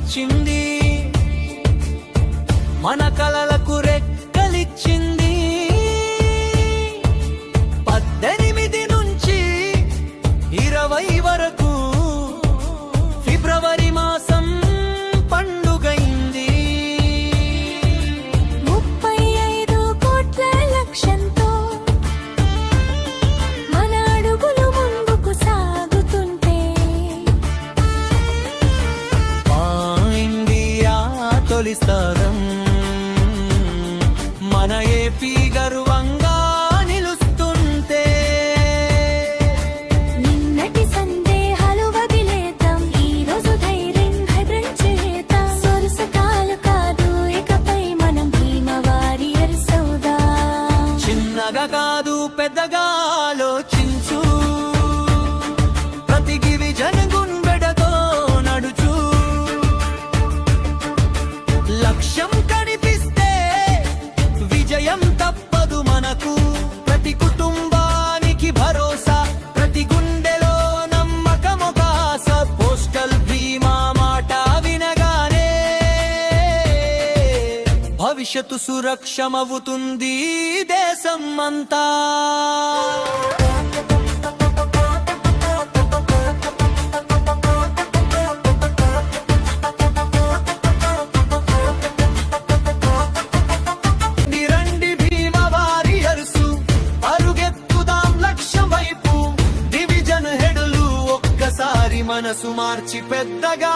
మార్చింది, మన కలలకు రెక్కలిచ్చింది. 18 నుంచి 20 వరకు ఫిబ్రవరి మాసం పండుగైంది. 35 కోట్ల లక్ష్యంతో మన అడుగులు ముందుకు సాగుతుంటే ఇండియా తొలిస్తారం మన ఏపీ గర్వంగా నిలుస్తుంటే నిన్నటి సందేహాలు వదిలేద్దాం, ఈ రోజు ధైర్యం హైబ్రిడ్ చేద్దాం. సొరసకాలు కాదు ఇకపై మనం భీమవారియర్స్ అవుదాం. చిన్నగా కాదు పెద్దగా ఆలోచించు, ప్రతి గిరిజన గుండెతో నడుచు. లక్ష్యం కనిపిస్తే విజయం తప్పదు మనకు. ప్రతి కుటుంబానికి భరోసా, ప్రతి గుండెలో నమ్మకం ఒక ఆశ. పోస్టల్ బీమా మాట వినగానే భవిష్యత్తు సురక్షమవుతుంది దేశం అంతా. రండి భీమా వారియర్సు, అరుగెత్తుదాం లక్ష్యం వైపు. డివిజన్ హెడులు ఒక్కసారి మనసు మార్చి పెద్దగా